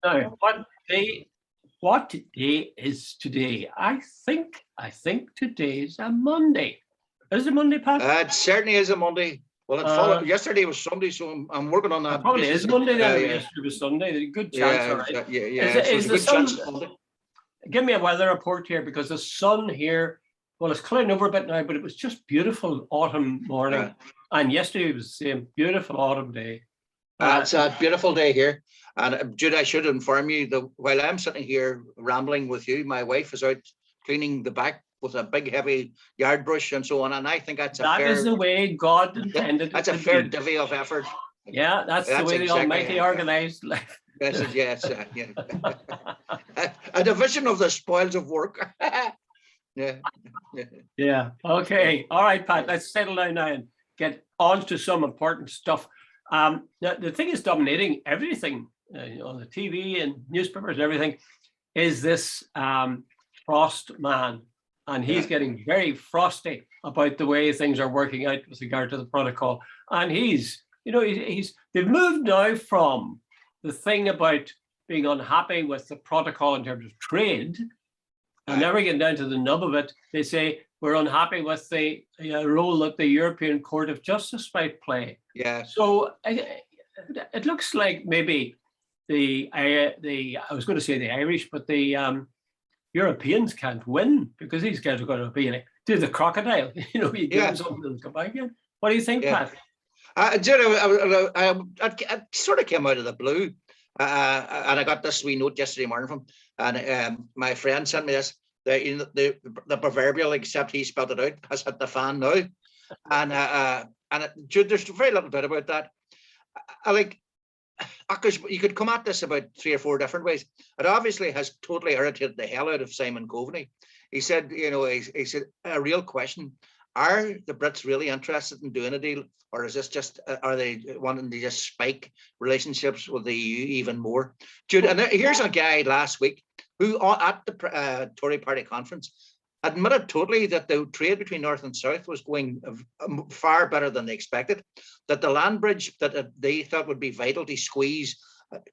Now, what day is today? I think today's a Monday. Is it Monday, Pat? It certainly is a Monday. Well, it followed. Yesterday was Sunday, so I'm working on that. It probably is Monday then. Yesterday was Sunday. There's a good chance, all right. Is the sun? Give me a weather report here, because the sun here, well, it's clouding over a bit now, but it was just beautiful autumn morning. And yesterday was the same beautiful autumn day. It's a beautiful day here. And Jude, I should inform you that while I'm sitting here rambling with you, my wife is out cleaning the back with a big heavy yard brush and so on. And I think that's that is the way God intended. That's a fair divvy of effort. Yeah, that's the way the Almighty organized life. Yes. A division of the spoils of work. Yeah. Okay. All right, Pat. Let's settle down now and get on to some important stuff. The thing is dominating everything on the TV and newspapers and everything is this Frost man, and he's getting very frosty about the way things are working out with regard to the protocol. And they've moved now from the thing about being unhappy with the protocol in terms of trade, and never getting down to the nub of it. They say we're unhappy with the role that the European Court of Justice might play. Yeah. So it looks like maybe I was going to say the Irish, but the Europeans can't win, because these guys are going to be do the crocodile. You give them something and come back again. What do you think, Pat? I sort of came out of the blue, and I got this wee note yesterday morning from, and my friend sent me this. The proverbial, except he spelled it out, has hit the fan now, and there's very little doubt about that. Because you could come at this about 3 or 4 different ways. It obviously has totally irritated the hell out of Simon Coveney. He said, he said, a real question: are the Brits really interested in doing a deal, or is this just, are they wanting to just spike relationships with the EU even more? Jude, and here's a guy last week who at the Tory party conference admitted totally that the trade between North and South was going far better than they expected, that the land bridge that they thought would be vital to squeeze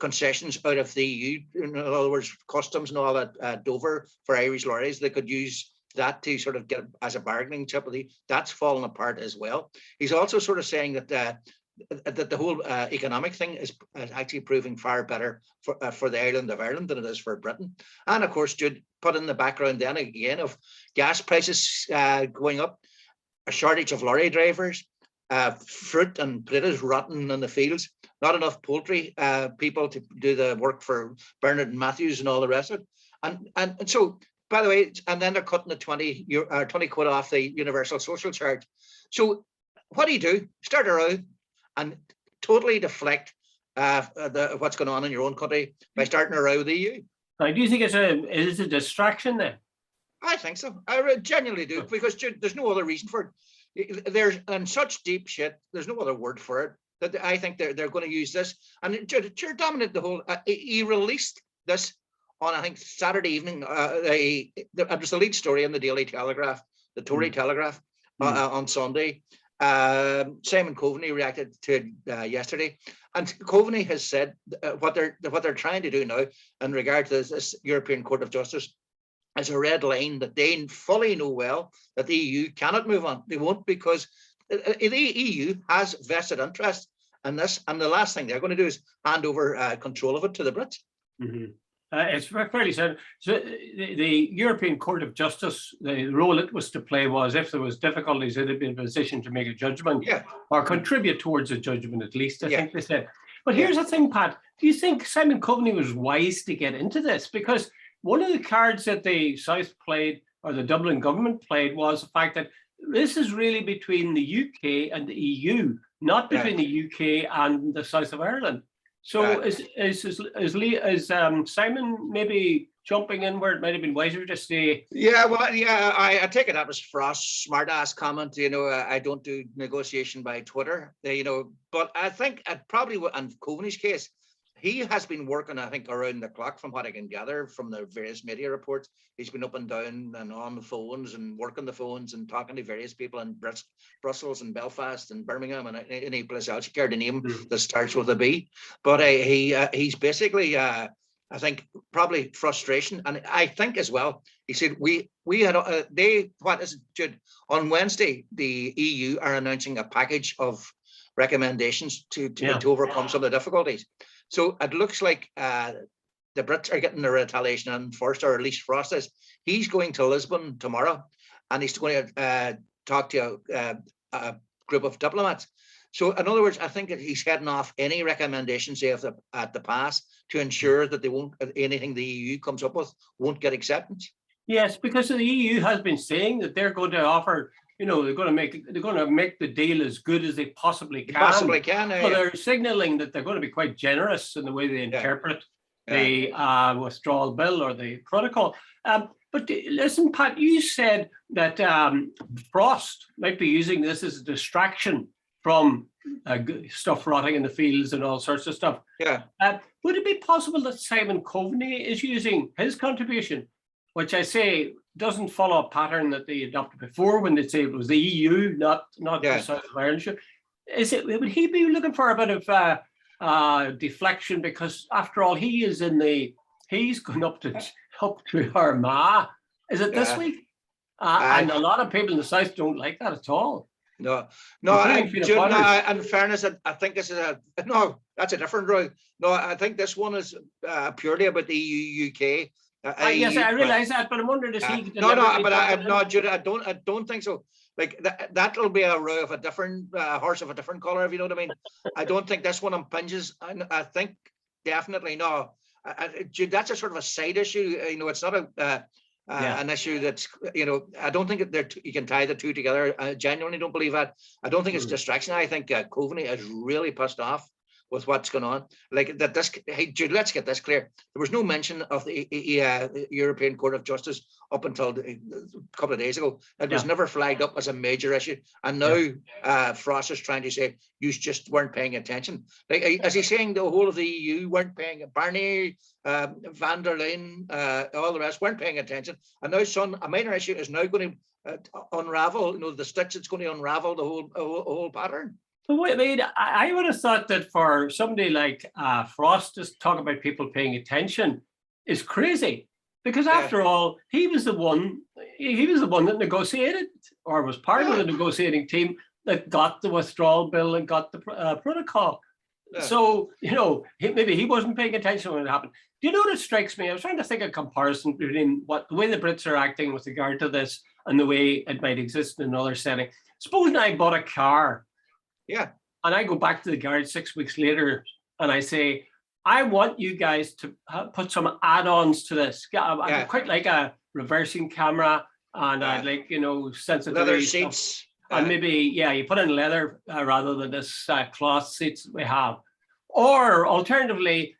concessions out of the EU, in other words, customs and all that, Dover for Irish lorries, they could use that to sort of get as a bargaining chip. That's fallen apart as well. He's also sort of saying that the whole economic thing is actually proving far better for the island of Ireland than it is for Britain. And of course, Jude, put in the background then again of gas prices going up, a shortage of lorry drivers, fruit and potatoes rotting in the fields, not enough poultry people to do the work for Bernard and Matthews and all the rest of it. And so, by the way, and then they're cutting the 20 quid off the universal social charge. So what do? Start around and totally deflect what's going on in your own country by starting a row with the EU. Now, do you think it's a distraction then? I think so. I genuinely do, because there's no other reason for it. There's in such deep shit. There's no other word for it. That I think they're going to use this. And Jude dominated the whole. He released this on, I think, Saturday evening. It was the lead story in the Daily Telegraph, the Tory Telegraph, on Sunday. Simon Coveney reacted to it yesterday, and Coveney has said what they're trying to do now in regard to this European Court of Justice is a red line that they fully know well that the EU cannot move on. They won't, because the EU has vested interest in this, and the last thing they're going to do is hand over control of it to the Brits. Mm-hmm. It's fairly certain. So the European Court of Justice, the role it was to play was, if there was difficulties, it'd be in a position to make a judgment or contribute towards a judgment, at least, I think they said. But here's the thing, Pat. Do you think Simon Coveney was wise to get into this? Because one of the cards that the South played, or the Dublin government played, was the fact that this is really between the UK and the EU, not between the UK and the South of Ireland. So is Simon maybe jumping in where it might have been wiser to stay? I take it that was Frost's smart-ass comment. I don't do negotiation by Twitter. But I think it probably, in Coveney's case, he has been working, I think, around the clock, from what I can gather from the various media reports. He's been up and down and on the phones and working the phones and talking to various people in Brussels and Belfast and Birmingham and any place else you care to name that starts with a B. But he's basically I think probably frustration, and I think as well. He said we had what is it, Jude? On Wednesday, the EU are announcing a package of recommendations to overcome some of the difficulties. So it looks like the Brits are getting the retaliation in first, or at least Frost is. He's going to Lisbon tomorrow, and he's going to talk to a group of diplomats. So, in other words, I think that he's heading off any recommendations they have at the pass to ensure that they won't, anything the EU comes up with won't get acceptance. Yes, because the EU has been saying that they're going to offer, they're going to make the deal as good as they possibly can. Possibly can. So they're signalling that they're going to be quite generous in the way they interpret the withdrawal bill or the protocol. But listen, Pat, you said that Frost might be using this as a distraction from stuff rotting in the fields and all sorts of stuff. Yeah. Would it be possible that Simon Coveney is using his contribution, which I say doesn't follow a pattern that they adopted before when they say it was the EU, not the South of Ireland? Would he be looking for a bit of deflection, because after all, he's going up to Armagh. Is it this week? And a lot of people in the South don't like that at all. No. In fairness, I think this is that's a different road. No, I think this one is purely about the EU UK. Yes, I realise that, but I'm wondering, is he? Jude, I don't think so. Like that'll be a row of a different horse of a different colour, if you know what I mean. I don't think this one impinges. I think definitely no. Jude, that's a sort of a side issue. It's not an issue that's, I don't think you can tie the two together. I genuinely don't believe that. I don't think it's distraction. I think Coveney is really pissed off with what's going on. Like that. Hey, Jude, let's get this clear. There was no mention of the European Court of Justice up until a couple of days ago. It was never flagged up as a major issue. And now Frost is trying to say you just weren't paying attention. Like, is he saying the whole of the EU weren't paying? Barney, van der Leyen, all the rest weren't paying attention. And now a minor issue is now going to unravel. The stitch that's going to unravel the whole pattern. I mean, I would have thought that for somebody like Frost to talk about people paying attention is crazy, because after all, he was the one that negotiated, or was part of the negotiating team that got the withdrawal bill and got the protocol. Yeah. So, maybe he wasn't paying attention when it happened. Do you know what strikes me? I was trying to think of comparison between the way the Brits are acting with regard to this and the way it might exist in another setting. Suppose I bought a car. Yeah. And I go back to the garage 6 weeks later and I say, I want you guys to put some add-ons to this. I quite like a reversing camera, and I'd like, sensitivity. Leather seats. And maybe, you put in leather rather than this cloth seats we have. Or alternatively,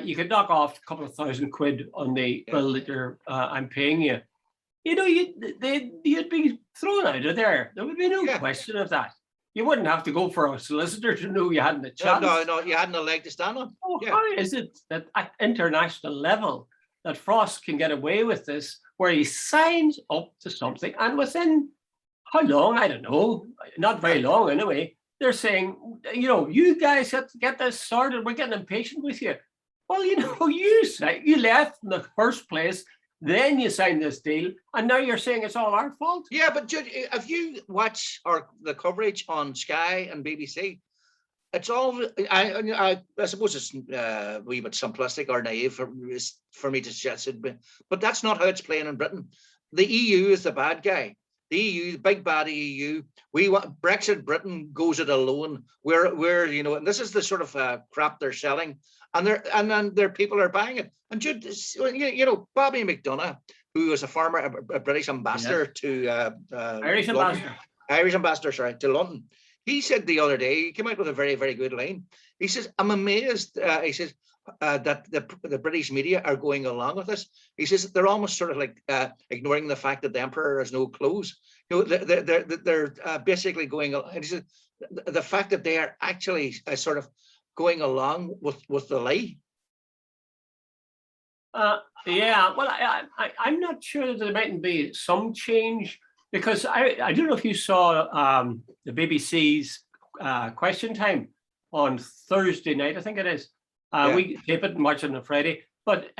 you could knock off a couple of £1,000 on the bill that I'm paying you. You'd be thrown out of there. There would be no question of that. You wouldn't have to go for a solicitor to know you hadn't a chance. No, you hadn't a leg to stand on. How is it that at international level that Frost can get away with this, where he signs up to something and within how long? I don't know, not very long anyway. They're saying, you guys have to get this sorted. We're getting impatient with you. Well, you left in the first place. Then you signed this deal, and now you're saying it's all our fault. Yeah, but Jude, if you watch the coverage on Sky and BBC, it's all. I suppose it's a wee bit simplistic or naive for me to suggest it, but that's not how it's playing in Britain. The EU is the bad guy. The EU, the big bad EU. We want Brexit. Britain goes it alone. We're and this is the sort of crap they're selling, and their people are buying it. And Jude, Bobby McDonough, who was a former British ambassador to Irish ambassador, to London. He said the other day, he came out with a very, very good line. He says, "I'm amazed." He says that the British media are going along with this. He says they're almost sort of like ignoring the fact that the emperor has no clothes. They're basically going. And he says the fact that they are actually sort of going along with the lie. Well, I'm not sure that there mightn't be some change, because I don't know if you saw the BBC's Question Time on Thursday night, I think it is. We tape it and watch it on a Friday. But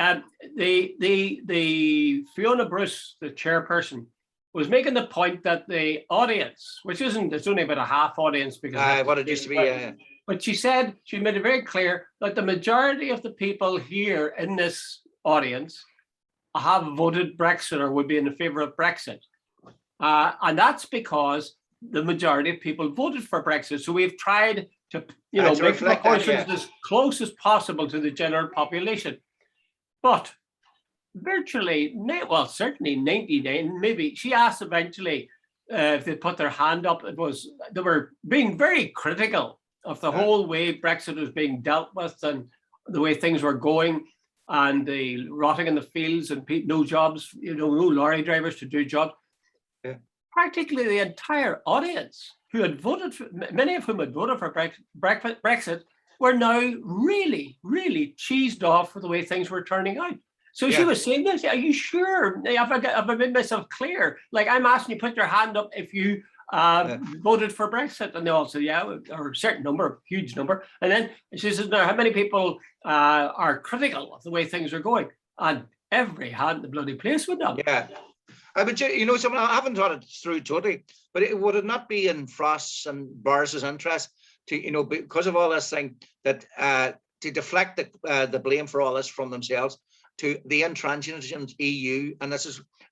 the Fiona Bruce, the chairperson, was making the point that the audience, which isn't, it's only about a half audience because what it used to be. But she said, she made it very clear that the majority of the people here in this audience have voted Brexit or would be in favor of Brexit. And that's because the majority of people voted for Brexit. So we've tried to, make proportions as close as possible to the general population. But virtually, certainly 99, maybe, she asked eventually if they put their hand up. They were being very critical of the whole way Brexit was being dealt with and the way things were going and the rotting in the fields and no jobs, no lorry drivers to do jobs. Yeah. Practically the entire audience who had voted, many of whom had voted for Brexit, were now really, really cheesed off for the way things were turning out. So she was saying this, are you sure? Have I made myself clear? Like, I'm asking you, put your hand up if you voted for Brexit. And they all said, yeah, or a certain number, huge number. And then she says, now, how many people are critical of the way things are going? And every hand in the bloody place went up. Yeah. But someone, I haven't thought it through totally, but would it not be in Frost's and Boris's interest to, because of all this thing, that to deflect the blame for all this from themselves to the intransigent EU? And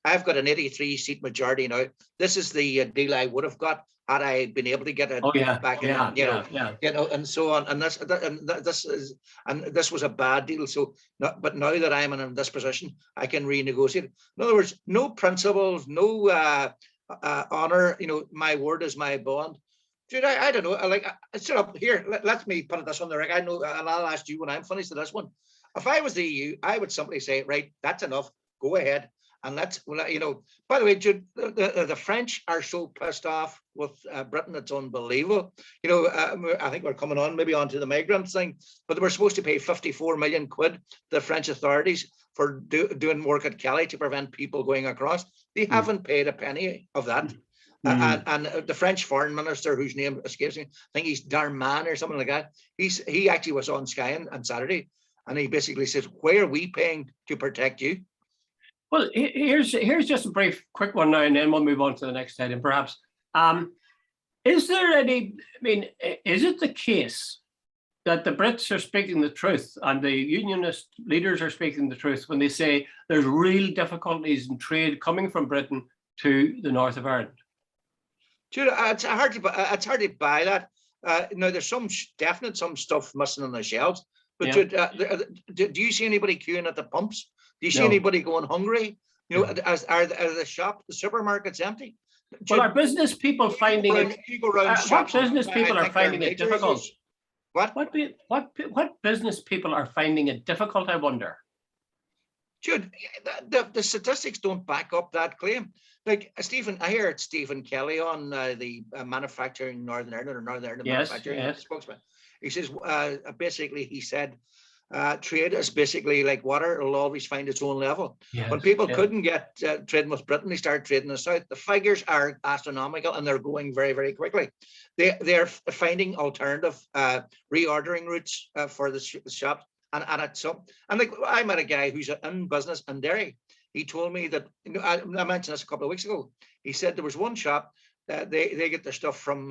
I've got an 83-seat majority now. This is the deal I would have got had I been able to get it back in, and so on. And this was a bad deal. So, but now that I'm in this position, I can renegotiate. In other words, no principles, no honor. My word is my bond. Dude, I don't know. Like, sit up here. Let me put it this on the record. I know, and I'll ask you when I'm finished with this one. If I was the EU, I would simply say, right, that's enough. Go ahead. And let's, by the way, Jude, the French are so pissed off with Britain, it's unbelievable. I think we're coming on maybe onto the migrants thing, but they were supposed to pay 54 million quid, the French authorities, for doing work at Kelly to prevent people going across. They haven't paid a penny of that. And the French foreign minister, whose name escapes me, I think he's Darman or something like that. He actually was on Sky on Saturday, and he basically says, why are we paying to protect you? Well, here's just a brief, quick one now, and then we'll move on to the next heading, perhaps. Is there any, is it the case that the Brits are speaking the truth and the unionist leaders are speaking the truth when they say there's real difficulties in trade coming from Britain to the north of Ireland? Jude, it's hard to buy that. Now, there's some stuff missing on the shelves, but Jude, do you see anybody queuing at the pumps? Do you see anybody going hungry? Are the supermarkets empty? Well, are business people finding it? What business people are finding it difficult? What business people are finding it difficult, I wonder? Jude, the statistics don't back up that claim. Like Stephen, I hear it's Stephen Kelly on the Manufacturing Northern Ireland or Northern Ireland Manufacturing spokesman. He says basically he said trade is basically like water; it'll always find its own level. When people couldn't get trading with Britain, they started trading the south. The figures are astronomical, and they're growing very, very quickly. They're finding alternative reordering routes for the shops, and at some. And like I met a guy who's in business in Derry. He told me that I mentioned this a couple of weeks ago. He said there was one shop. They get their stuff from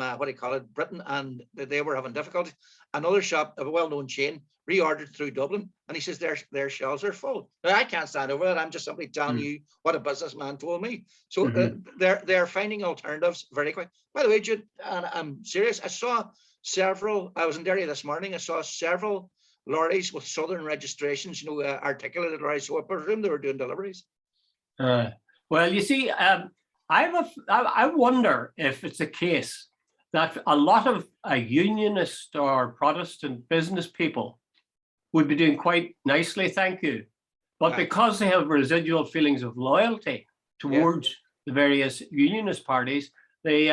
Britain, and they were having difficulties. Another shop, a well-known chain, reordered through Dublin, and he says their shelves are full. Now, I can't stand over that. I'm just simply telling you what a businessman told me. So they're finding alternatives very quick. By the way, Jude, and I'm serious. I was in Derry this morning. I saw several lorries with southern registrations, articulated lorries. So I presume they were doing deliveries. Well, you see, I wonder if it's a case that a lot of unionist or Protestant business people would be doing quite nicely, thank you. But because they have residual feelings of loyalty towards the various unionist parties, they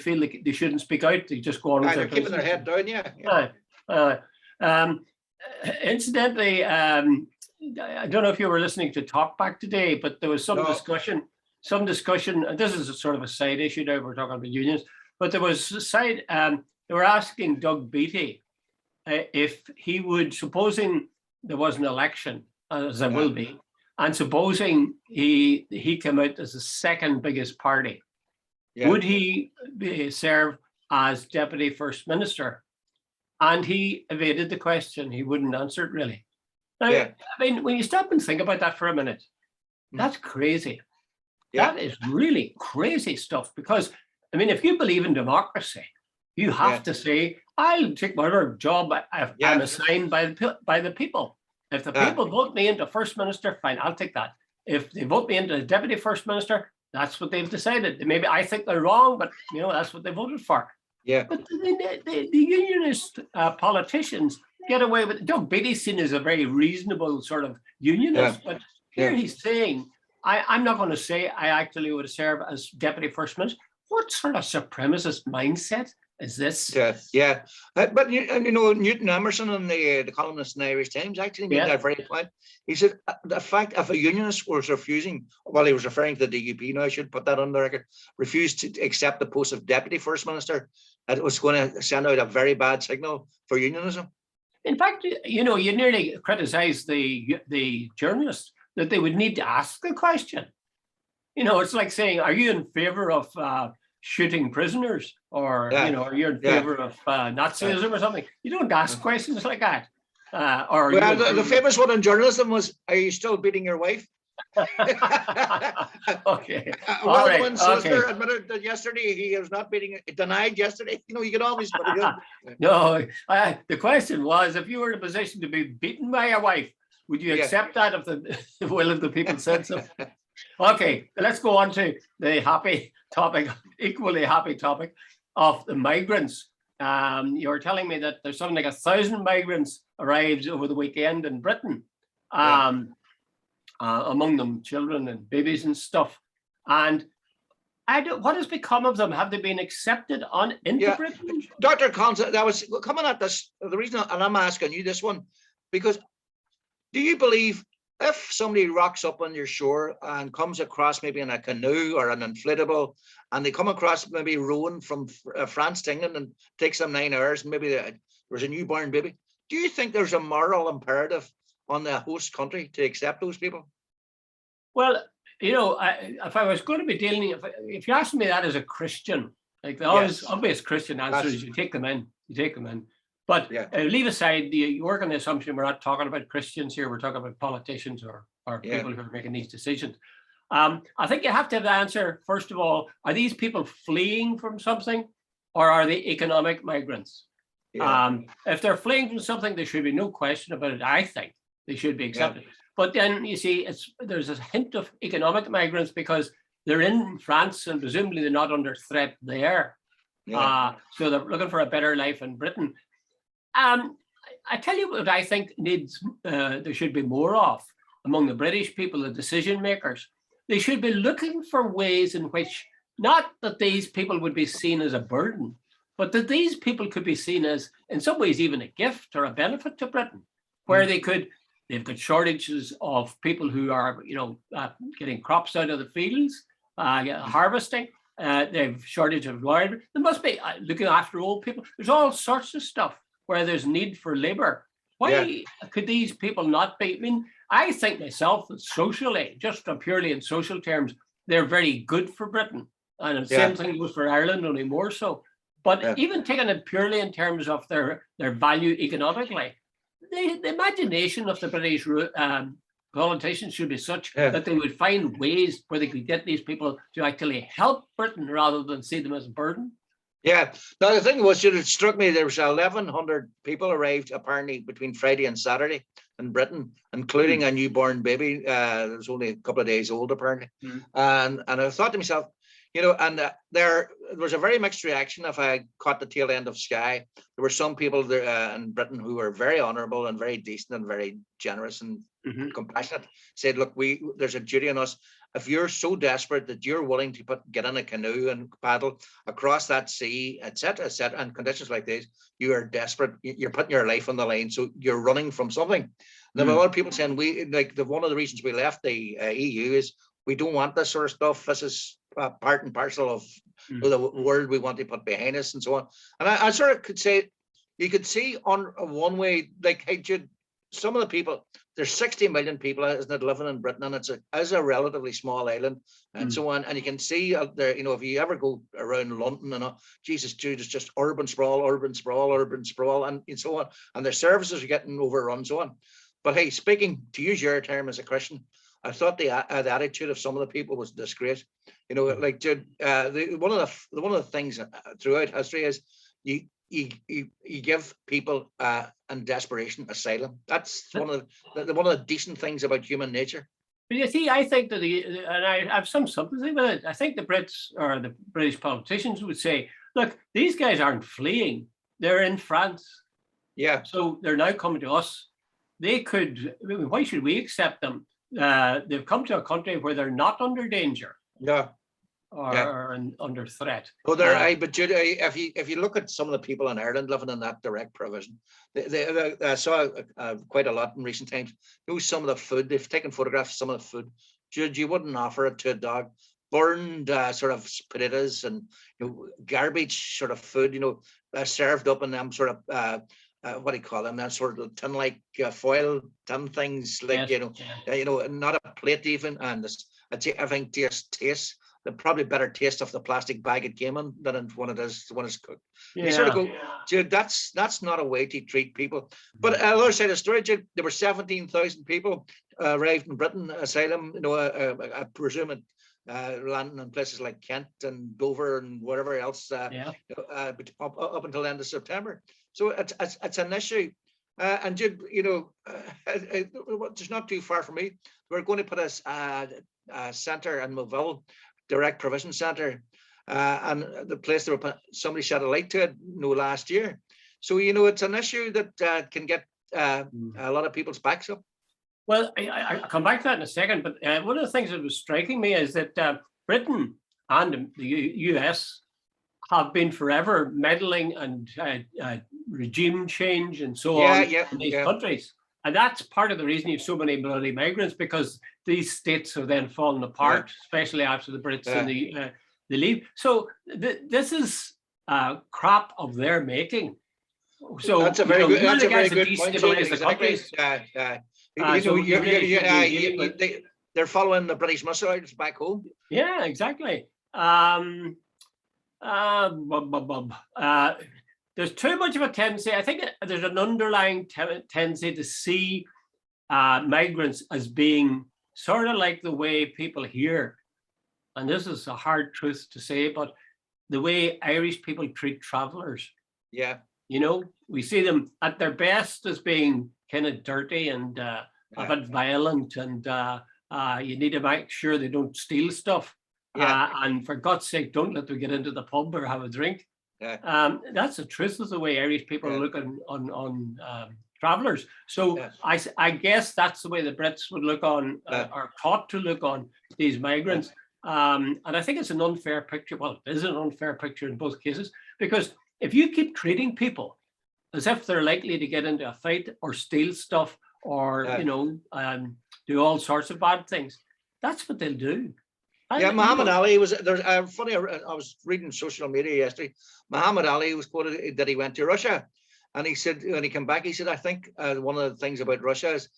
feel like they shouldn't speak out. They just go on with they're keeping their head down, incidentally, I don't know if you were listening to Talkback today, but there was some discussion. And this is a sort of a side issue now, we're talking about unions, but there was a side, they were asking Doug Beattie if he would, supposing there was an election, as there will be, and supposing he came out as the second biggest party, would he serve as Deputy First Minister? And he evaded the question. He wouldn't answer it, really. Now, I mean, when you stop and think about that for a minute, that's crazy. That is really crazy stuff. Because, I mean, if you believe in democracy, you have to say, I'll take whatever job I'm assigned by the people. If the people vote me into First Minister, fine, I'll take that. If they vote me into Deputy First Minister, that's what they've decided. Maybe I think they're wrong, but that's what they voted for. Yeah. But the unionist politicians get away with it. Doug Beattie's seen as a very reasonable sort of unionist, but here he's saying, I'm not going to say I actually would serve as Deputy First Minister. What sort of supremacist mindset is this? But Newton Emerson and the columnist in the Irish Times actually made that very point. He said the fact if a unionist was refusing, well, he was referring to the DUP now, I should put that on the record, refused to accept the post of Deputy First Minister, it was going to send out a very bad signal for unionism. In fact, you nearly criticized the journalists that they would need to ask the question. It's like saying, are you in favor of shooting prisoners, or are you in favor of Nazism or something? You don't ask questions like that. The famous one in journalism was, "Are you still beating your wife?" Okay. One solicitor admitted that yesterday he was not beating. Denied yesterday. You can always put it in. No, the question was, if you were in a position to be beaten by your wife, would you accept that if the will of the people said so? Okay, let's go on to the happy topic, equally happy topic of the migrants. You were telling me that there's something like 1,000 migrants arrived over the weekend in Britain, among them children and babies and stuff. And what has become of them? Have they been accepted into Britain? Dr. Collins, that was coming at this. The reason, and I'm asking you this one, because do you believe if somebody rocks up on your shore and comes across maybe in a canoe or an inflatable, and they come across maybe rowing from France to England and takes them 9 hours, and maybe there's a newborn baby, do you think there's a moral imperative on the host country to accept those people? Well, if I was going to be dealing, if you asked me that as a Christian, like the obvious Christian answer is you take them in. But leave aside you work on the assumption we're not talking about Christians here, we're talking about politicians or people who are making these decisions. I think you have to have the answer, first of all, are these people fleeing from something, or are they economic migrants? If they're fleeing from something, there should be no question about it. I think they should be accepted. But then you see, there's a hint of economic migrants because they're in France and presumably they're not under threat there. So they're looking for a better life in Britain. I tell you what I think there should be more of among the British people, the decision makers. They should be looking for ways in which, not that these people would be seen as a burden, but that these people could be seen as, in some ways, even a gift or a benefit to Britain, where they've got shortages of people who are, getting crops out of the fields, harvesting. They've shortage of lawyers. There must be looking after old people. There's all sorts of stuff where there's need for labor. Why could these people not be? I mean, I think myself that socially, just purely in social terms, they're very good for Britain. And the same thing goes for Ireland, only more so. But even taking it purely in terms of their value economically, the imagination of the British politicians should be such that they would find ways where they could get these people to actually help Britain rather than see them as a burden. Yeah. Now, the thing was, it struck me there was 1,100 people arrived apparently between Friday and Saturday in Britain, including a newborn baby. It was only a couple of days old, apparently. And I thought to myself, and there was a very mixed reaction. If I caught the tail end of Sky, there were some people there in Britain who were very honourable and very decent and very generous and compassionate. Said, look, there's a duty on us. If you're so desperate that you're willing to get in a canoe and paddle across that sea, etc., and conditions like this, you are desperate. You're putting your life on the line, so you're running from something. There were a lot of people saying one of the reasons we left the EU is we don't want this sort of stuff. This is part and parcel of the world we want to put behind us, and so on. And I sort of could say, you could see on one way, like, hey, Jude, some of the people, there's 60 million people, isn't it, living in Britain, and it's a relatively small island, and so on. And you can see there, if you ever go around London and Jesus, Jude, it's just urban sprawl, urban sprawl, urban sprawl, and so on. And their services are getting overrun, so on. But hey, speaking, to use your term as a Christian, I thought the attitude of some of the people was disgrace. Like Jude, one of the things throughout history is you give people in desperation asylum. That's one of the decent things about human nature. But you see, I think that and I have some sympathy with it. I think the Brits or the British politicians would say, look, these guys aren't fleeing. They're in France. Yeah. So they're now coming to us. They could, why should we accept them? They've come to a country where they're not under danger. Yeah. Or under threat. Oh, but Jude, if you look at some of the people in Ireland living in that direct provision, I saw quite a lot in recent times. Some of the food, they've taken photographs of some of the food. Jude, you wouldn't offer it to a dog. Burned sort of potatoes and garbage sort of food, served up in them sort of what do you call them? That sort of tin-like foil tin things, like yes. Not a plate even, and everything tastes. The probably better taste of the plastic bag it came in than when it's cooked. Yeah. You sort of go, Jude, that's not a way to treat people. But other side of the story, Jude, there were 17,000 people arrived in Britain, asylum, I presume it, landing in places like Kent and Dover and wherever else up until the end of September. So it's an issue. And Jude, it's not too far from me. We're going to put a centre in Moville, direct provision centre, and the place there, somebody shed a light to it last year. So it's an issue that can get a lot of people's backs up. Well, I'll come back to that in a second, but one of the things that was striking me is that Britain and the US have been forever meddling and regime change and so on in these countries. And that's part of the reason you have so many bloody migrants, because these states have then fallen apart, especially after the Brits and the leave. So this is crap of their making. So that's a very good. That's a very good point. They're following the British missiles back home. Yeah, exactly. There's too much of a tendency. I think there's an underlying tendency to see migrants as being sort of like the way people here, and this is a hard truth to say, but the way Irish people treat travelers. Yeah. We see them at their best as being kind of dirty and a bit violent, and you need to make sure they don't steal stuff. And for God's sake, don't let them get into the pub or have a drink. That's the truth of the way Irish people look on travelers. So I guess that's the way the Brits would look on, are taught to look on these migrants. And I think it's an unfair picture. Well, it is an unfair picture in both cases, because if you keep treating people as if they're likely to get into a fight or steal stuff or, do all sorts of bad things, that's what they'll do. Muhammad Ali was there's funny. I was reading social media yesterday. Muhammad Ali was quoted that he went to Russia, and he said when he came back, he said, "I think one of the things about Russia is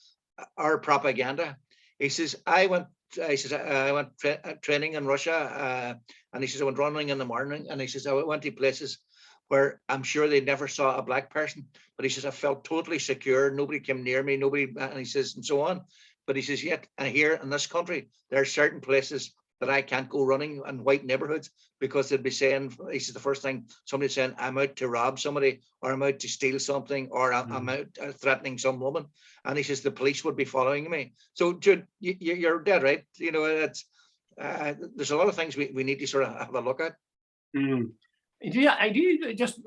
our propaganda." He says, "I went training in Russia, and he says I went running in the morning, and he says I went to places where I'm sure they never saw a black person, but he says I felt totally secure. Nobody came near me. Nobody," and he says, and so on. But he says, yet here in this country, there are certain places that I can't go running in white neighborhoods because they'd be saying, he says, the first thing somebody's saying, I'm out to rob somebody, or I'm out to steal something, or I'm out threatening some woman. And he says, the police would be following me. So Jude, you're dead right. It's there's a lot of things we need to sort of have a look at. Do you just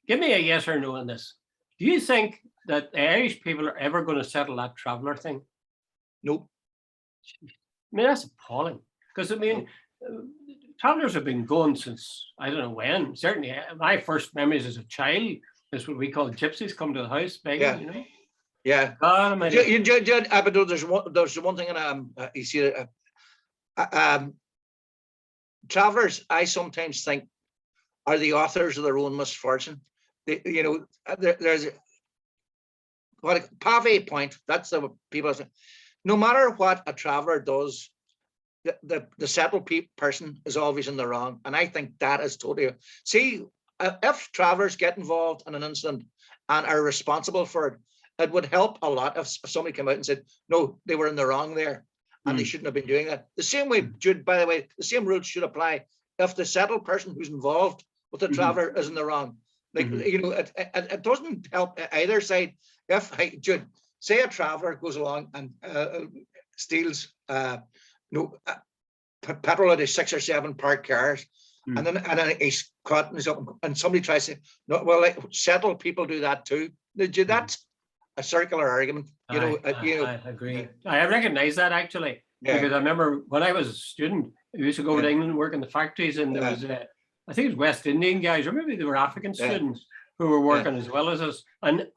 give me a yes or no on this? Do you think that the Irish people are ever going to settle that traveller thing? Nope. I mean, that's appalling. Because, travellers have been going since, I don't know when. Certainly, my first memories as a child is what we call gypsies come to the house begging, Yeah. But there's one thing, and you see, travellers, I sometimes think, are the authors of their own misfortune. There's what pave point. That's the people say. No matter what a traveller does, the settled person is always in the wrong, and I think that is totally. See, if travellers get involved in an incident and are responsible for it, it would help a lot if somebody came out and said, no, they were in the wrong there and they shouldn't have been doing that. The same way, Jude, by the way, the same rules should apply if the settled person who's involved with the traveller is in the wrong. Like, it doesn't help either side. If, Jude, say a traveller goes along and steals petrol out of 6 or 7 parked cars, and then he's caught and somebody tries to say, no, well, like, settled people do that too. That's a circular argument. I agree. I recognize that actually, because I remember when I was a student, I used to go to England and work in the factories, and there was I think it was West Indian guys, or maybe they were African students who were working as well as us. And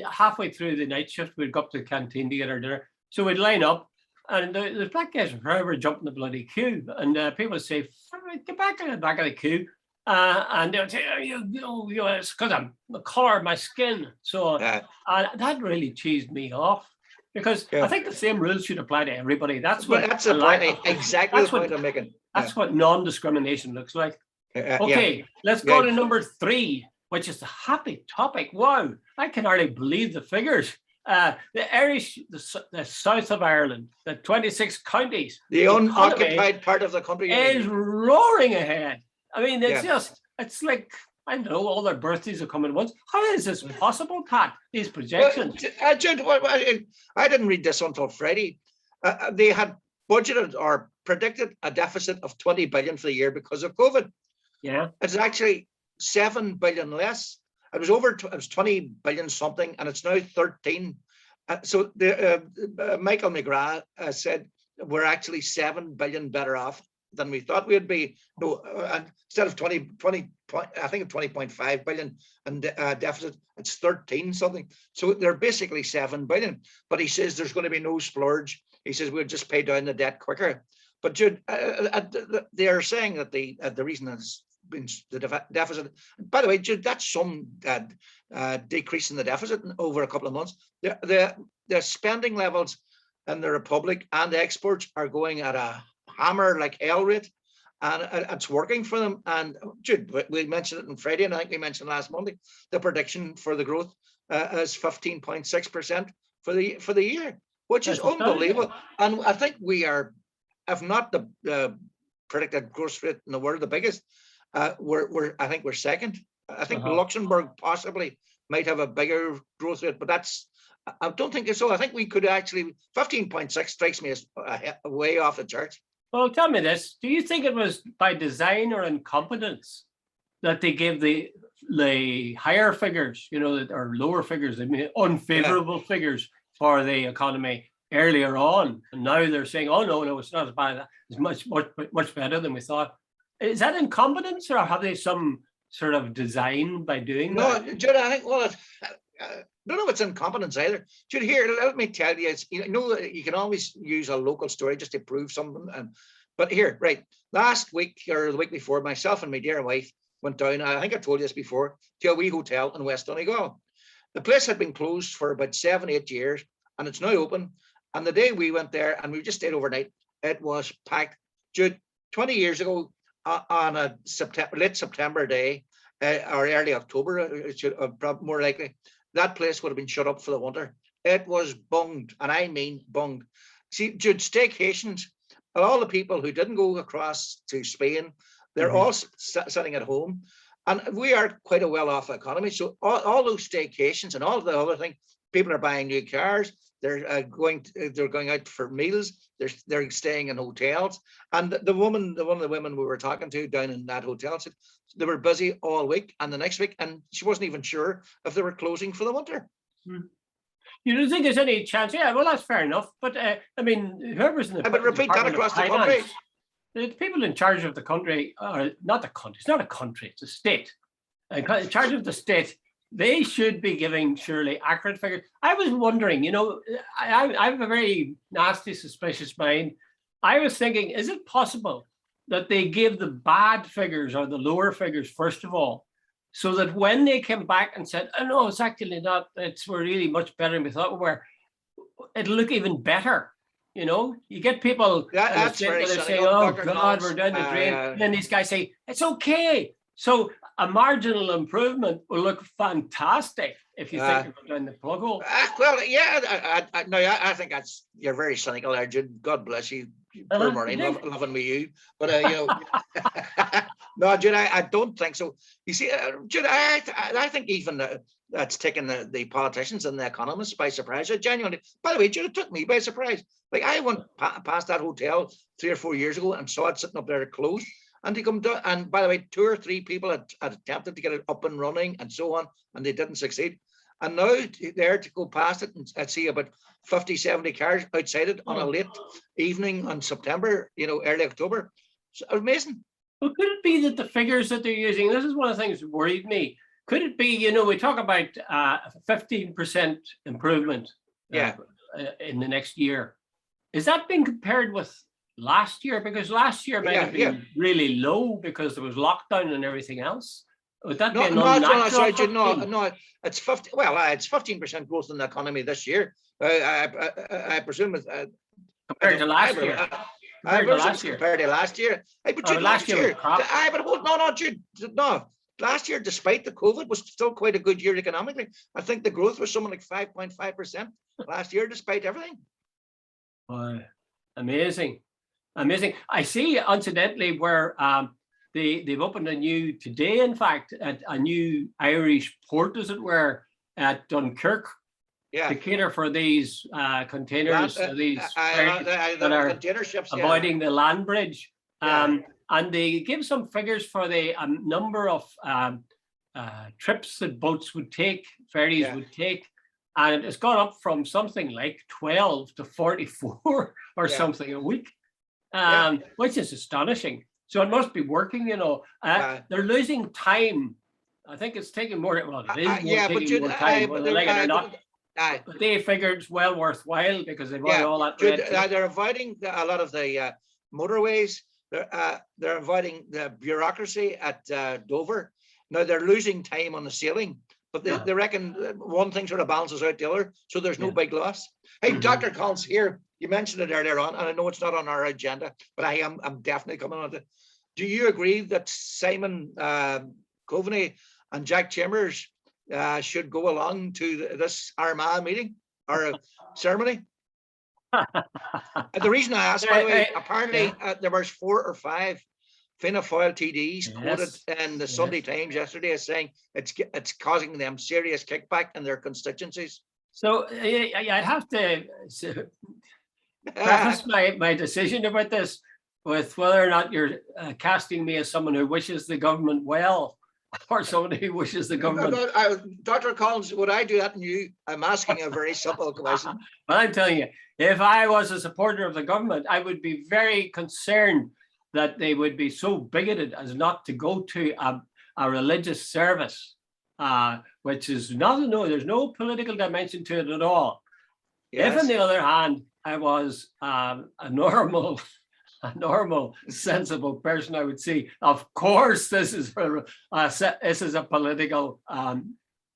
halfway through the night shift, we'd go up to the canteen to get our dinner. So we'd line up, and the black guys were forever jumping the bloody queue. And people would say, get back in the back of the queue. And they would say, it's because I'm the color of my skin. So that really cheesed me off, because I think the same rules should apply to everybody. That's the point, exactly the point I'm making. That's what non-discrimination looks like. Okay, let's go to number 3, which is the happy topic. Wow, I can hardly believe the figures. The Irish, the south of Ireland, the 26 counties, the unoccupied part of the country is roaring ahead. I mean, it's like, I don't know, all their birthdays are coming at once. How is this possible, Pat? These projections. Jude, I didn't read this until Friday. They had budgeted or predicted a deficit of 20 billion for the year because of COVID. Yeah, it's actually 7 billion less. It was 20 billion something, and it's now 13. So Michael McGrath said we're actually 7 billion better off than we thought we'd be. No, instead of 20, I think 20.5 billion and deficit, it's 13 something. So they're basically 7 billion. But he says there's going to be no splurge. He says we'll just pay down the debt quicker. But Jude, they are saying that the reason is been the deficit. By the way, Jude, that's some decrease in the deficit over a couple of months. The spending levels in the Republic and the exports are going at a hammer like hell rate, and it's working for them. And Jude, we mentioned it on Friday, and I think we mentioned last Monday, the prediction for the growth is 15.6% for the year, which is unbelievable. And I think we are, if not the predicted growth rate in the world, the biggest. I think we're second. I think Luxembourg possibly might have a bigger growth rate, but I don't think so. I think we could actually 15.6 strikes me as way off the charts. Well, tell me this: do you think it was by design or incompetence that they gave the higher figures, or lower figures, unfavorable figures for the economy earlier on, and now they're saying, oh no, it's not as bad. It's much better than we thought. Is that incompetence, or have they some sort of design by doing that? No, Jude, I think, I don't know if it's incompetence either. Jude, here, let me tell you, you can always use a local story just to prove something. But here, right, last week or the week before, myself and my dear wife went down, I think I told you this before, to a wee hotel in West Donegal. The place had been closed for about 7-8 years, and it's now open. And the day we went there, and we just stayed overnight, it was packed. Jude, 20 years ago, on a late September day or early October, more likely, that place would have been shut up for the winter. It was bunged, and I mean bunged. See, Jude, staycations, all the people who didn't go across to Spain, they're all sitting at home, and we are quite a well-off economy. So all those staycations and all the other things, people are buying new cars. They're going out for meals. They're staying in hotels. And one of the women we were talking to down in that hotel said they were busy all week and the next week, and she wasn't even sure if they were closing for the winter. You don't think there's any chance? Yeah, well, that's fair enough. But I mean, whoever's in the but repeat that across the country. The people in charge of the country are not the country. It's not a country. It's a state. In charge of the state, they should be giving surely accurate figures. I was wondering, I have a very nasty, suspicious mind. I was thinking, is it possible that they give the bad figures or the lower figures, first of all, so that when they came back and said, oh no, it's actually not, we're really much better than we thought we were, it'll look even better. You know, you get people That's very that are saying, cynical, oh Dr. God, Collins. we're down the drain. And then these guys say, it's okay. So a marginal improvement will look fantastic if you think you're going down the plug hole. Well, yeah, I think you're very cynical there, Jude. God bless you. Poor Maureen, loving me you. But, you know, no, Jude, I don't think so. You see, Jude, I think even that's taken the politicians and the economists by surprise. Genuinely, by the way, Jude, it took me by surprise. Like, I went past that hotel 3 or 4 years ago and saw it sitting up there closed. And they come down, and by the way, 2 or 3 people had attempted to get it up and running and so on, and they didn't succeed. And now they're to go past it and see about 50, 70 cars outside it on a late evening on September, you know, early October. It's amazing. Well, could it be that the figures that they're using, this is one of the things that worried me. Could it be, you know, we talk about 15% improvement in the next year. Is that being compared with last year? Because last year might have been really low because there was lockdown and everything else. Would that be an unnatural? No, it's 50. Well, it's 15% growth in the economy this year. I presume it's compared to last year. Compared to last year. Hey, but last year. No. Last year, despite the COVID, was still quite a good year economically. I think the growth was something like 5.5% last year, despite everything. Wow, amazing. I see, incidentally, where they've opened today, in fact, a new Irish port, as it were, at Dunkirk, to cater for these containers, these that are container ships, avoiding the land bridge. And they give some figures for the number of trips that boats would take, ferries would take. And it's gone up from something like 12 to 44 or something a week, which is astonishing. So it must be working, you know. They're losing time. I think it's taking more. Well, it is taking more time, whether they like it or not. But they figure it's well worthwhile because they've got all that. They're avoiding a lot of the motorways. They're avoiding the bureaucracy at Dover. Now they're losing time on the sailing, but they reckon one thing sort of balances out the other, so there's no big loss. Hey, Dr. Collins, here, you mentioned it earlier on, and I know it's not on our agenda, but I'm definitely coming on it. Do you agree that Simon Coveney and Jack Chambers should go along to this Armagh meeting or ceremony? The reason I asked, by the way, apparently there was 4 or 5 Fianna Fáil TDs quoted in the Sunday Times yesterday as saying it's causing them serious kickback in their constituencies. So I'd have to preface my decision about this with whether or not you're casting me as someone who wishes the government well, or someone who wishes the government. Dr. Collins, would I do that in you? I'm asking a very simple question. Well, I'm telling you, if I was a supporter of the government, I would be very concerned that they would be so bigoted as not to go to a religious service, which is there's no political dimension to it at all. Yes. If, on the other hand, I was a normal, sensible person, I would say, of course, this is a political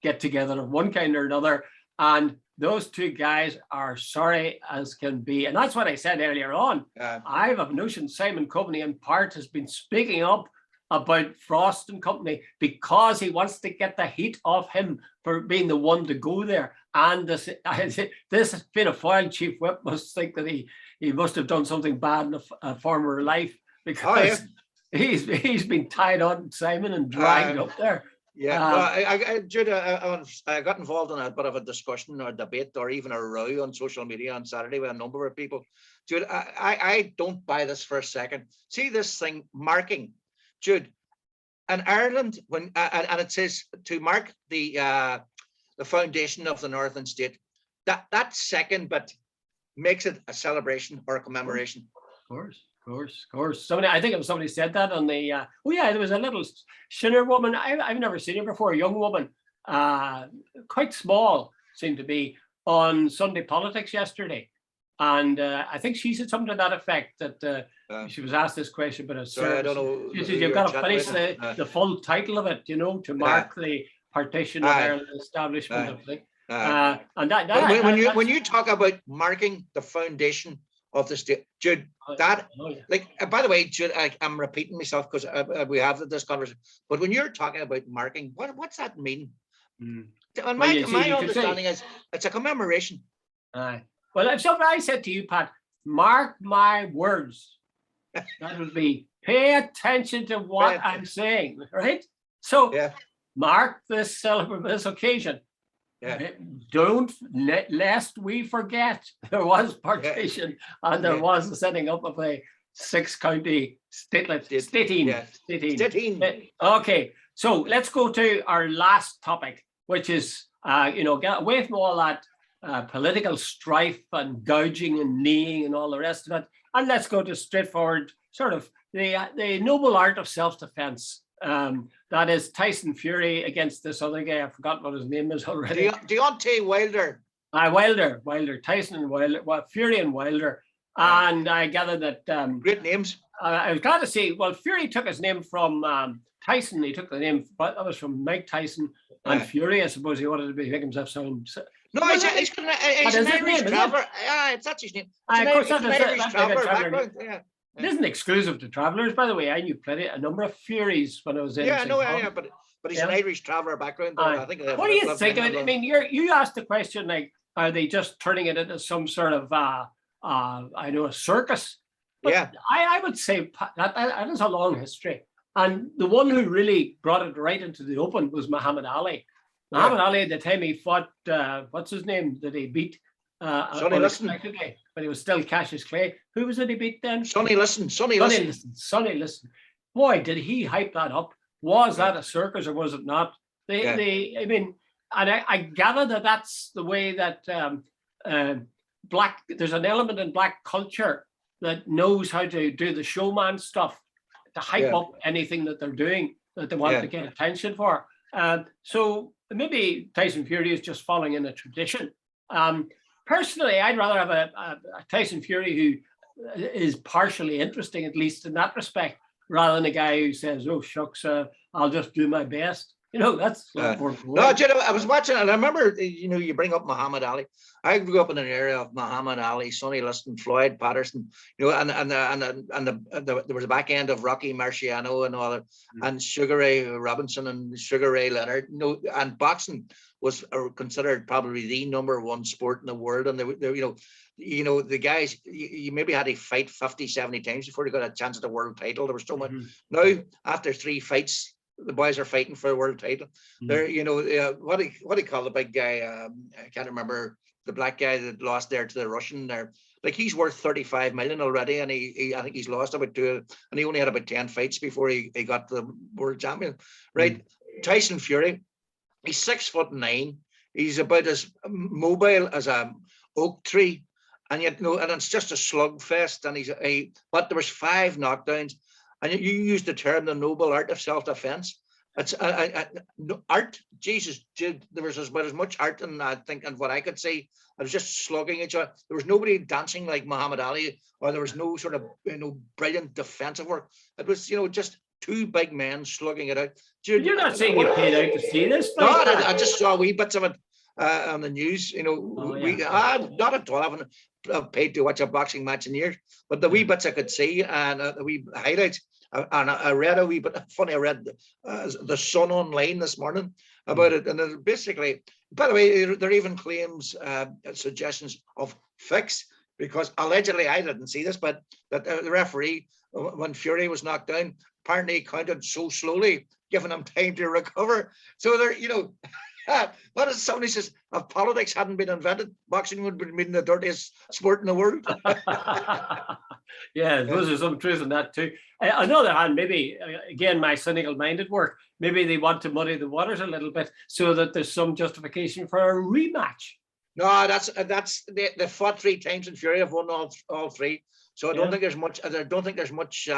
get together of one kind or another, and those two guys are sorry as can be. And that's what I said earlier on. I have a notion Simon Coveney in part has been speaking up about Frost and company because he wants to get the heat off him for being the one to go there. And this Fianna Fáil chief whip must think that he must have done something bad in a former life, because he's been tied on, Simon, and dragged up there. Jude, I got involved in a bit of a discussion or debate or even a row on social media on Saturday with a number of people. Jude, I don't buy this for a second. See this thing marking, Jude, in Ireland, when and it says to mark the foundation of the Northern State. That second bit makes it a celebration or a commemoration. Of course. I think it was somebody said that on the. There was a little Shinner woman. I've never seen her before. A young woman, quite small, seemed to be, on Sunday Politics yesterday, And I think she said something to that effect, that she was asked this question, but sorry, I don't know. She said, you've got to finish the full title of it, you know, to mark the partition of Ireland, establishment of thing. And when you talk about marking the foundation of the state, Jude, like, by the way, Jude, I'm repeating myself because we have this conversation, but when you're talking about marking, what's that mean? My understanding is it's a commemoration. Well, if something I said to you, Pat, mark my words, that would be pay attention to what I'm saying, right? So mark this this occasion. Don't lest we forget there was partition and there was the setting up of a 6-county statelet. Okay, so let's go to our last topic, which is get away from all that political strife and gouging and kneeing and all the rest of it, and let's go to straightforward sort of the noble art of self-defense. That is Tyson Fury against this other guy. I forgot what his name is already. Deontay Wilder. Wilder, Tyson and Wilder, Fury and Wilder. And I gather that great names. I was glad to see. Well, Fury took his name from Tyson. He took the name, but that was from Mike Tyson. And Fury, I suppose he wanted to make himself sound. No, he's an Irish traveller. It's not his name. It's an Irish traveller background. It isn't exclusive to travellers, by the way. I knew a number of Furies when I was in. But he's an Irish traveller background. I think. What do you think? I mean, you asked the question, like, are they just turning it into some sort of a circus? But I would say that is a long history. And the one who really brought it right into the open was Muhammad Ali. Muhammad Ali, at the time he fought, what's his name, that he beat Sonny Liston, but he was still Cassius Clay. Who was it he beat then? Sonny Liston. Boy, did he hype that up. Was that a circus or was it not? I mean, and I gather that that's the way that there's an element in black culture that knows how to do the showman stuff, to hype up anything that they're doing that they want to get attention for. So maybe Tyson Fury is just following in a tradition. Personally, I'd rather have a Tyson Fury who is partially interesting, at least in that respect, rather than a guy who says, "Oh shucks, I'll just do my best." You know, that's no. I was watching, and I remember, you bring up Muhammad Ali. I grew up in an area of Muhammad Ali, Sonny Liston, Floyd Patterson, and there was a back end of Rocky Marciano and all that, and Sugar Ray Robinson and Sugar Ray Leonard. And boxing was considered probably the #1 sport in the world, and the guys, you maybe had to fight 50, 70 times before you got a chance at the world title. There was so much. Now, after 3 fights, the boys are fighting for a world title. They're, what do you call the big guy? I can't remember, the black guy that lost there to the Russian there. Like, he's worth 35 million already, and I think he's lost about 2, and he only had about 10 fights before he got the world champion. Right? Tyson Fury, he's 6'9". He's about as mobile as a oak tree, and yet and it's just a slugfest. And but there was 5 knockdowns. And you used the term the noble art of self-defense. It's art. Jesus, there was about as much art in, I think, and what I could see. I was just slugging each other. There was nobody dancing like Muhammad Ali, or there was no sort of brilliant defensive work. It was just 2 big men slugging it out. Jude, you're not saying you paid out to see this? No, I just saw wee bits of it on the news. Not at all. I haven't paid to watch a boxing match in years, but the wee bits I could see and the wee highlights. And I read a wee bit funny. I read the Sun online this morning about it, and basically, by the way, there even claims suggestions of fix, because allegedly, I didn't see this, but that the referee, when Fury was knocked down, apparently counted so slowly, giving him time to recover. So they're, what if somebody says, if politics hadn't been invented, boxing would have been the dirtiest sport in the world? Yeah, those are some truth in that too. On the other hand, maybe, again, my cynical-minded work, maybe they want to muddy the waters a little bit so that there's some justification for a rematch. No, they fought 3 times and Fury have won all 3. So I don't think there's much. I don't think there's much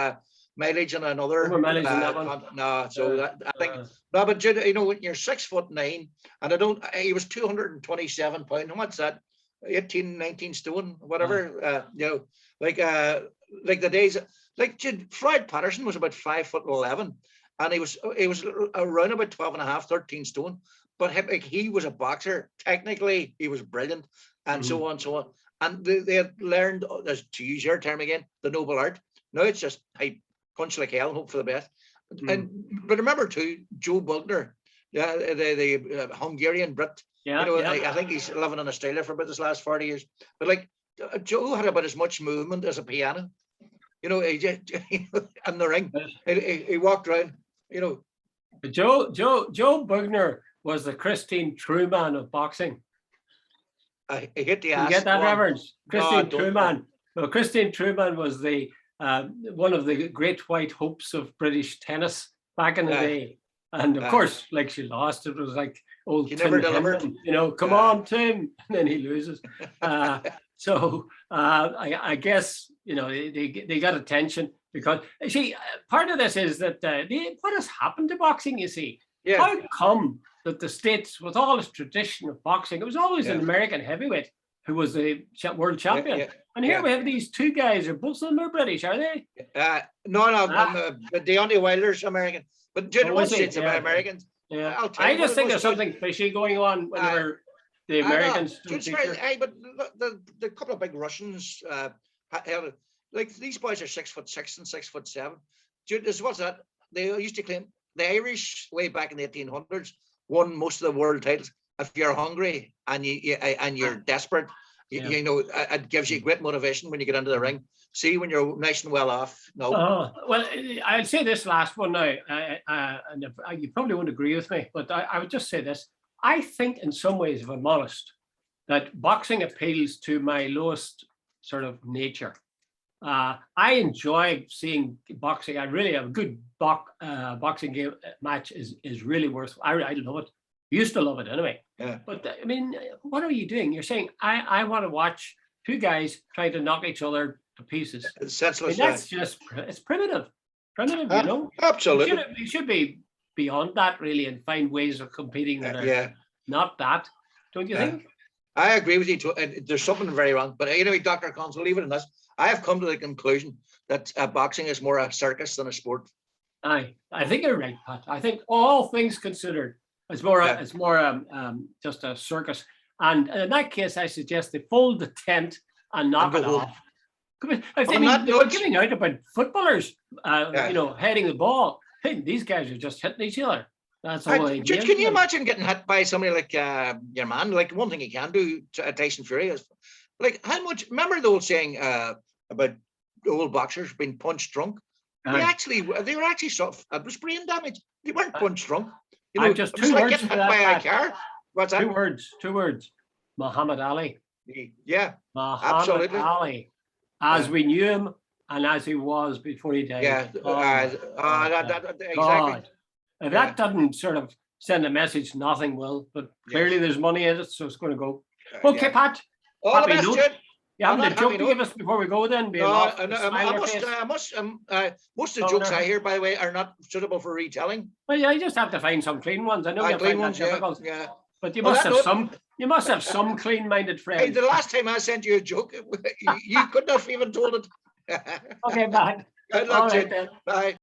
mileage in another. Mileage in that one. No, so I think no. But Jude, when you're 6'9", and he was 227 pounds. And what's that? 18, 19 stone, whatever. Like the days, like Jude, Floyd Patterson was about 5'11", and he was around about 12 and a half, 13 stone. But he was a boxer. Technically, he was brilliant, and so on, so on. And they had learned, to use your term again, the noble art. Now it's just, hey, punch like hell and hope for the best. But remember too, Joe Bugner, the Hungarian Brit. I think he's living in Australia for about this last 40 years. But like Joe had about as much movement as a piano. He just in the ring. He walked around. Joe Bugner was the Christine Truman of boxing. I hit the ass. You get that reference? Christine Truman. Well, Christine Truman was the one of the great white hopes of British tennis back in the day. And of course, like she lost, it was like old Tim never delivered. Henman, come on, Tim, and then he loses. So I guess they got attention because part of this is that what has happened to boxing, you see. Yeah. How come that the States, with all its tradition of boxing, it was always an American heavyweight who was the world champion. And here we have these two guys, both of them are British, are they? No, Deontay Wilder's American. But Jude, one States about Americans. Yeah. I just think there's something fishy going on whenever the Americans but the couple of big Russians, like these boys are 6'6" and 6'7". Jude, what's that? They used to claim the Irish way back in the 1800s won most of the world titles. If you're hungry and you're desperate, it gives you great motivation when you get into the ring. See, when you're nice and well off. No. Well, I'll say this last one now, and you probably won't agree with me, but I would just say this. I think in some ways, if I'm honest, that boxing appeals to my lowest sort of nature. I enjoy seeing boxing. I really have a good boxing game match is really worth. I love it. Used to love it anyway. Yeah. But I mean, what are you doing? You're saying I want to watch two guys trying to knock each other to pieces. It's senseless. That's just it's primitive. Absolutely. We should be beyond that really and find ways of competing that are not that. Don't you think? I agree with you. There's something very wrong. But anyway, Dr. Cons, will leave it in this. I have come to the conclusion that boxing is more a circus than a sport. I think you're right, Pat. I think all things considered, it's more just a circus. And in that case, I suggest they fold the tent and knock it off. They were giving out about footballers, heading the ball. Hey, these guys are just hitting each other. That's all. Can you imagine getting hit by somebody like your man? Like one thing he can do, Tyson Fury, is like how much. Remember the old saying about old boxers being punch drunk? They were actually soft. It was brain damage. They weren't punch drunk. Just two words getting hit by a car. What's that? Two words. Muhammad Ali. Yeah, Muhammad absolutely. Ali, as we knew him and as he was before he died. Yeah, exactly. If that doesn't sort of send a message, nothing will. But clearly theest money in it, so it's going to go. Okay, Pat. All the best, Jude. You haven't a joke to give us before we go then? Most of the jokes I hear, by the way, are not suitable for retelling. Well, yeah, you just have to find some clean ones. I know you clean find that difficult. Yeah. But you must have some. You must have some clean-minded friends. Hey, the last time I sent you a joke, you couldn't have even told it. Okay, bye. Good luck, Jude. Bye.